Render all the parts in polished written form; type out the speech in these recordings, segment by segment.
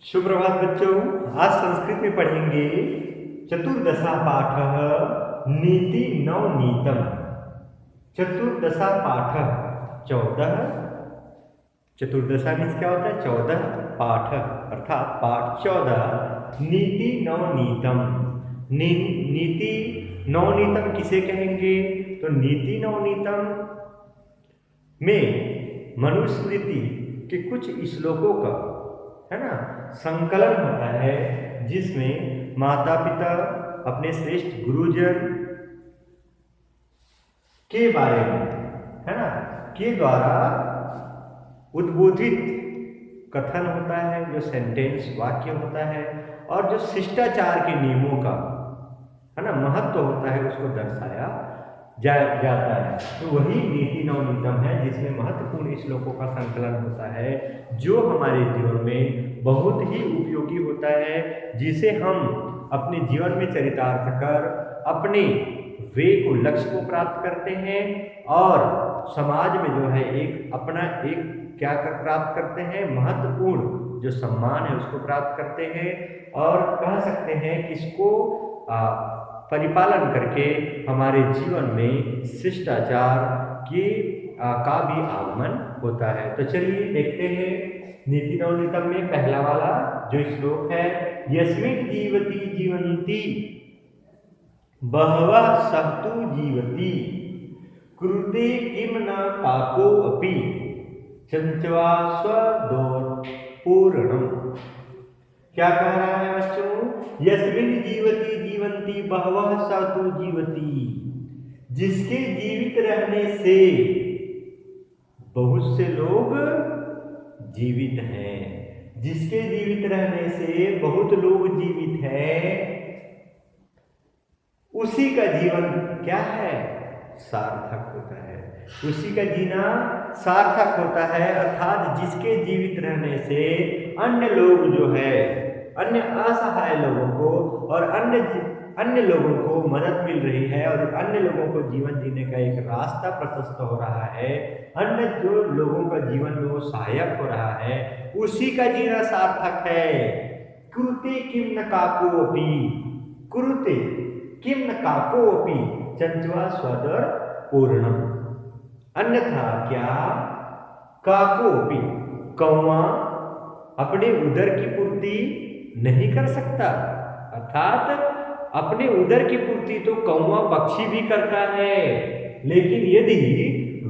सुप्रभात बच्चों। आज संस्कृत में पढ़ेंगे चतुर्दशा पाठ नीति नवनीतम। चतुर्दशा पाठ 14। चतुर्दशा मीन्स क्या होता है? 14 पाठ अर्थात पाठ 14 नीति नवनीतम। नीति नवनीतम किसे कहेंगे? तो नीति नवनीतम में मनुस्मृति के कुछ श्लोकों का है ना संकलन होता है, जिसमें माता पिता अपने श्रेष्ठ गुरुजन के बारे में है ना के द्वारा उद्बोधित कथन होता है, जो सेंटेंस वाक्य होता है, और जो शिष्टाचार के नियमों का है ना महत्व होता है उसको दर्शाया जाता है। तो वही नीति नवनीतम है, जिसमें महत्वपूर्ण श्लोकों का संकलन होता है, जो हमारे जीवन में बहुत ही उपयोगी होता है, जिसे हम अपने जीवन में चरितार्थ कर अपने वे को लक्ष्य को प्राप्त करते हैं और समाज में जो है एक अपना एक क्या कर प्राप्त करते हैं, महत्वपूर्ण जो सम्मान है उसको प्राप्त करते हैं, और कह सकते हैं कि इसको परिपालन करके हमारे जीवन में शिष्टाचार की का भी आगमन होता है। तो चलिए देखते हैं नीति नवनीतम में पहला वाला जो श्लोक है, यस्मिन् जीवति जीवन्ति बहवः सहतु जीवति कृते किम न काको अपि चंचवा स्वदोर्पूर्णम्। क्या कह रहा है बच्चों? यस्मिन् जीवति जीवन्ति बहवः सहतु जीवति, जिसके जीवित रहने से बहुत से लोग जीवित हैं। जिसके जीवित रहने से बहुत लोग जीवित हैं, उसी का जीवन क्या है? सार्थक होता है। उसी का जीना सार्थक होता है, अर्थात जिसके जीवित रहने से अन्य लोग जो है, अन्य असहाय लोगों को और अन्य लोगों को मदद मिल रही है, और अन्य लोगों को जीवन जीने का एक रास्ता प्रशस्त हो रहा है, अन्य जो लोगों का जीवन में वो सहायक हो रहा है, उसी का जीना सार्थक है। कृते किम न काकोपि, कृते किम न काकोपि चंचवा स्वदर पूर्णम। अन्यथा क्या? काकोपि कौवा अपने उदर की पूर्ति नहीं कर सकता, अर्थात अपने उदर की पूर्ति तो कौवा पक्षी भी करता है, लेकिन यदि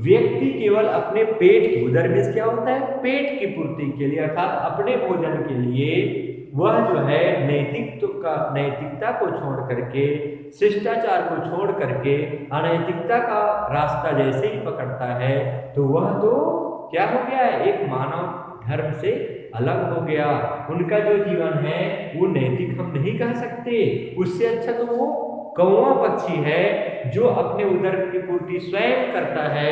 व्यक्ति केवल अपने पेट की, उदर में क्या होता है? पेट की पूर्ति के लिए अर्थात अपने भोजन के लिए वह जो है नैतिकता को छोड़ करके, शिष्टाचार को छोड़ करके अनैतिकता का रास्ता जैसे ही पकड़ता है, तो वह तो क्या हो गया? एक मानव धर्म से अलग हो गया। उनका जो जीवन है वो नैतिक हम नहीं कह सकते। उससे अच्छा तो वो कौवा पक्षी है, जो अपने उदर की पूर्ति स्वयं करता है,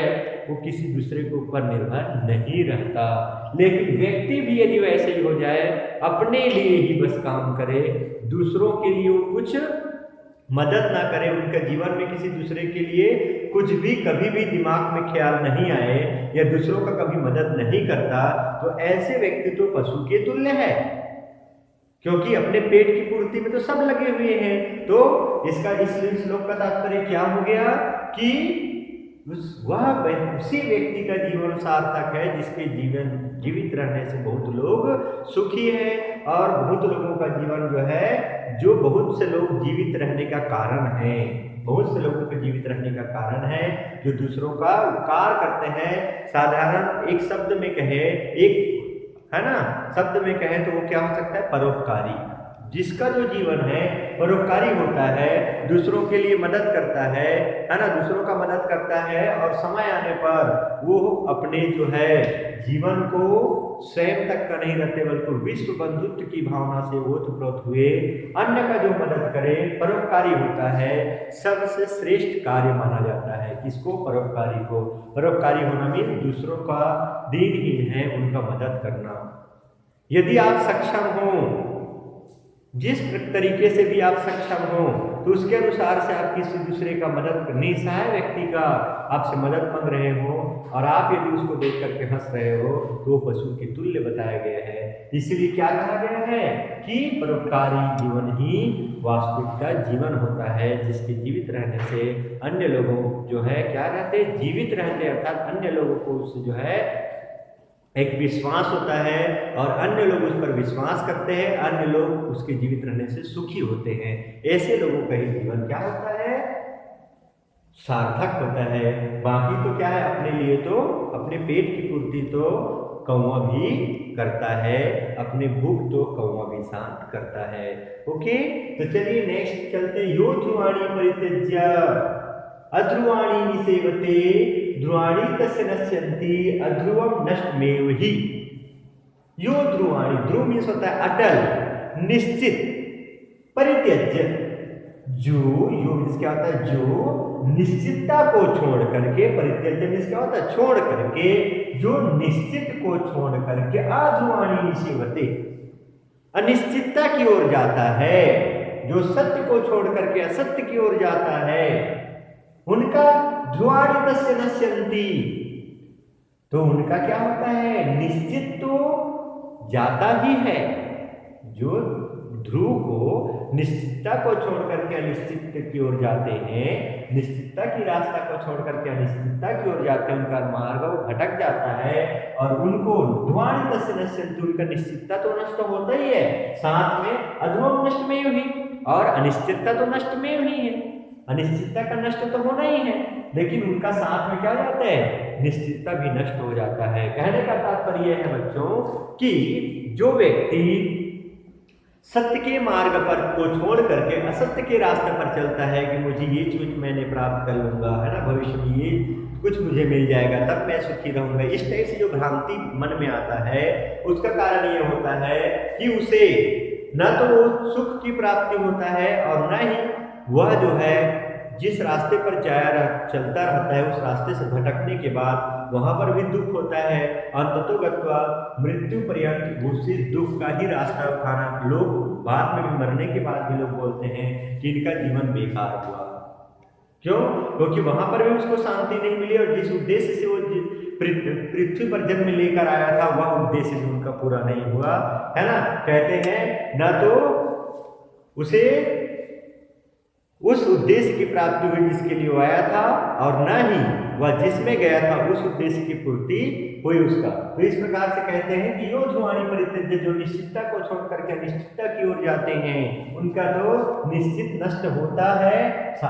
वो किसी दूसरे के ऊपर निर्भर नहीं रहता। लेकिन व्यक्ति भी यदि वैसे ही हो जाए, अपने लिए ही बस काम करे, दूसरों के लिए वो कुछ मदद ना करे, उनके जीवन में किसी दूसरे के लिए कुछ भी कभी भी दिमाग में ख्याल नहीं आए, या दूसरों का कभी मदद नहीं करता, तो ऐसे व्यक्ति तो पशु के तुल्य है, क्योंकि अपने पेट की पूर्ति में तो सब लगे हुए हैं। तो इसका इस श्लोक का तात्पर्य क्या हो गया कि उसी व्यक्ति का जीवन सार्थक है, जिसके जीवित रहने से बहुत लोग सुखी हैं, और बहुत लोगों का जीवन जो है, जो बहुत से लोग जीवित रहने का कारण है, बहुत से लोगों के जीवित रहने का कारण है, जो दूसरों का उपकार करते हैं। साधारण एक शब्द में कहे, एक है ना शब्द में कहे तो वो क्या हो सकता है? परोपकारी। जिसका जो जीवन है परोपकारी होता है, दूसरों के लिए मदद करता है ना, दूसरों का मदद करता है, और समय आने पर वो अपने जो है जीवन को स्वयं तक का नहीं रखते, बल्कि विश्व बंधुत्व की भावना से ओतप्रोत हुए अन्य का जो मदद करे, परोपकारी होता है, सबसे श्रेष्ठ कार्य माना जाता है। किसको? परोपकारी को। परोपकारी होना मीन दूसरों का दीनहीन है उनका मदद करना। यदि आप सक्षम हो, जिस तरीके से भी आप सक्षम हो, तो उसके अनुसार से आप किसी दूसरे का मदद, निसहाय व्यक्ति का आपसे मदद मांग रहे हो और आप यदि उसको देख करके हंस रहे हो तो वो पशु के तुल्य बताया गया है। इसलिए क्या कहा गया है कि परोपकारी जीवन ही वास्तविकता जीवन होता है, जिसके जीवित रहने से अन्य लोगों जो है क्या रहते, जीवित रहते अर्थात अन्य लोगों को उससे जो है एक विश्वास होता है और अन्य लोग उस पर विश्वास करते हैं, अन्य लोग उसके जीवित रहने से सुखी होते हैं। ऐसे लोगों का ही जीवन क्या होता है, सार्थक होता है। बाकी तो क्या है, अपने लिए तो अपने पेट की पूर्ति तो कौवा भी करता है, अपने भूख तो कौवा भी शांत करता है। ओके, तो चलिए नेक्स्ट चलते। यो ध्रुवाणी परित्यज्य अध्रुवाणी निसेवते ध्रुवाणी तस्य नश्यन्ति अध्रुवम नष्टमेव हि। यो ध्रुवाणी, ध्रुव मीन्स होता है अटल, निश्चित, परित्यज्य, जो यो मीन्स क्या होता है, जो निश्चितता को छोड़ करके, परित्यज्य मीन्स क्या होता है, छोड़ करके, जो निश्चित को छोड़ करके अध्रुवाणी निसेवते, अनिश्चितता की ओर जाता है, जो सत्य को छोड़ करके असत्य की ओर जाता है, उनका ध्रुवाणी तस्य नश्यन्ति, तो उनका क्या होता है, निश्चित तो जाता ही है। जो ध्रुव को निश्चितता को छोड़ करके अनिश्चित की ओर जाते हैं, निश्चितता की रास्ता को छोड़ करके अनिश्चितता की ओर जाते हैं, उनका मार्ग वो भटक जाता है और उनको ध्रुवाणी तस्य नश्यन्ति, उनका निश्चितता तो नष्ट होता ही है, साथ में अध्रुवम नष्टमेव हि, और अनिश्चितता तो नष्टमेव ही है, अनिश्चितता का नष्ट तो होना ही है, लेकिन उनका साथ में क्या जाता है, निश्चितता भी नष्ट हो जाता है। कहने का तात्पर्य है बच्चों कि जो व्यक्ति सत्य के मार्ग पर को छोड़ करके असत्य के रास्ते पर चलता है कि मुझे ये चीज मैंने प्राप्त कर लूंगा, है ना, भविष्य में ये कुछ मुझे मिल जाएगा तब मैं सुखी रहूंगा, इस टाइप से जो भ्रांति मन में आता है, उसका कारण ये होता है कि उसे न तो वो सुख की प्राप्ति होता है और न ही वह जो है जिस रास्ते पर चलता रहता है उस रास्ते से भटकने के बाद वहां पर भी दुख होता है, अंततो गत्वा मृत्यु पर्यंत उसी दुख का ही रास्ता उठाना। लोग बाद में भी, मरने के बाद भी लोग बोलते हैं कि इनका जीवन बेकार हुआ। क्यों? क्योंकि वहां पर भी उसको शांति नहीं मिली और जिस उद्देश्य से वो पृथ्वी पर जन्म लेकर आया था वह उद्देश्य भी उनका पूरा नहीं हुआ, है ना। कहते हैं न तो उसे उस उद्देश्य की प्राप्ति हुई जिसके लिए वो आया था और न ही वह जिसमें गया था उस उद्देश्य की पूर्ति हुई उसका। तो इस प्रकार से कहते हैं कि यो ध्रुवाणी परित्यज्य, जो निश्चितता को छोड़ करके अनिश्चितता की ओर जाते हैं उनका तो निश्चित नष्ट होता है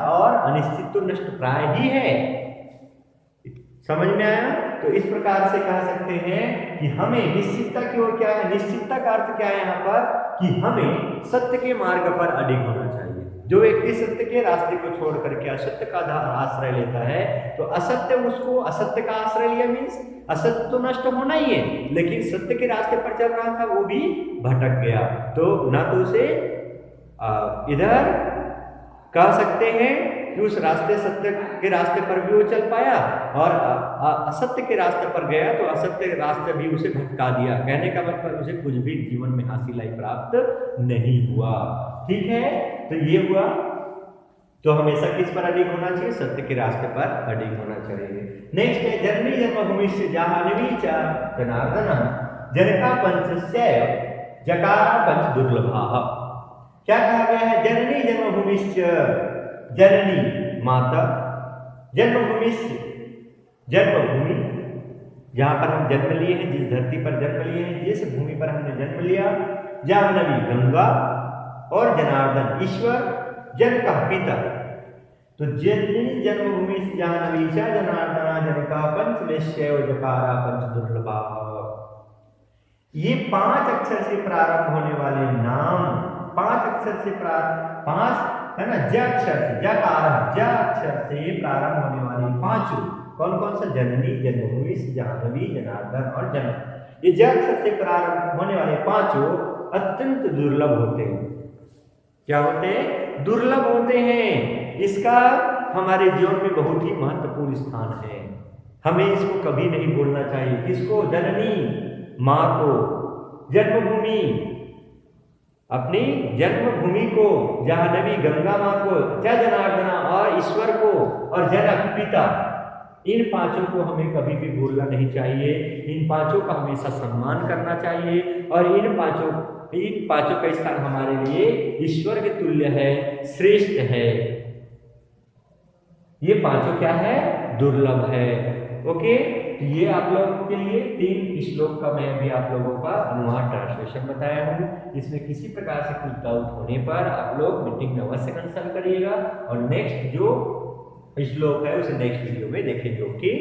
और अनिश्चित तो नष्ट प्राय ही है। समझ में आया? तो इस प्रकार से कह सकते हैं कि हमें निश्चितता की ओर क्या है, निश्चितता का अर्थ क्या है यहाँ पर कि हमें सत्य के मार्ग पर अडिग होना चाहिए। जो व्यक्ति सत्य के रास्ते को छोड़ करके असत्य का आश्रय लेता है तो असत्य, उसको असत्य का आश्रय लिया मीन्स असत्य तो नष्ट होना ही है, लेकिन सत्य के रास्ते पर चल रहा था वो भी भटक गया, तो ना तो उसे इधर कह सकते हैं कि उस रास्ते सत्य के रास्ते पर भी वो चल पाया और असत्य के रास्ते पर गया तो असत्य रास्ते भी उसे भटका दिया। कहने का मतलब उसे कुछ भी जीवन में हासिल प्राप्त नहीं हुआ। ठीक है, तो ये हुआ। तो हमेशा किस पर अडिग होना चाहिए? सत्य के रास्ते पर अडिग होना चाहिए। नेक्स्ट है जननी जन्मभूमि से जाह्नवी च जनार्दन जनका पंचस्य जकारा पंच दुर्लभा। क्या कहा गया है? जननी जन्मभूमि, जननी माता, जन्मभूमि, जन्मभूमि जहां पर हम जन्म लिए हैं, जिस धरती पर जन्म लिए हैं, जिस भूमि पर हमने जन्म लिया, जाह्नवी गंगा और जनार्दन ईश्वर, जन का पिता। तो जननी जन्मभूमि जाह्नवी च जनार्दना जनका पंचमेश्य जकारा पंच दुर्लभा। ये 5 अक्षर से प्रारंभ होने वाले नाम, 5 अक्षर से पांच है ना, ज अक्षर से, जकार ज अक्षर से प्रारंभ होने वाले 5 कौन कौन सा? जननी, जन्मभूमि, जाह्नवी, जनार्दन और जनक। ये ज अक्षर से प्रारंभ होने वाले 5 अत्यंत दुर्लभ होते हैं। क्या होते हैं? दुर्लभ होते हैं। इसका हमारे जीवन में बहुत ही महत्वपूर्ण स्थान है। हमें इसको कभी नहीं भूलना चाहिए। किसको? जननी माँ को, जन्मभूमि अपनी जन्मभूमि को, जाह्नवी गंगा माँ को, च जनार्दना और ईश्वर को और जनक पिता, इन पांचों को हमें कभी भी भूलना नहीं चाहिए। इन पांचों का हमेशा सम्मान करना चाहिए और इन पांचों का स्थान हमारे लिए ईश्वर के तुल्य है, श्रेष्ठ है। ये पांचों क्या है? दुर्लभ है। ओके, तो ये आप लोगों के लिए 3 श्लोक का मैं भी आप लोगों का अनुवाद ट्रांसलेशन बताया हूँ। इसमें किसी प्रकार से कुछ डाउट होने पर आप लोग मीटिंग में अवश्य कंसल्ट करिएगा और नेक्स्ट जो श्लोक है उसे नेक्स्ट वीडियो में देखेंगे। ओके।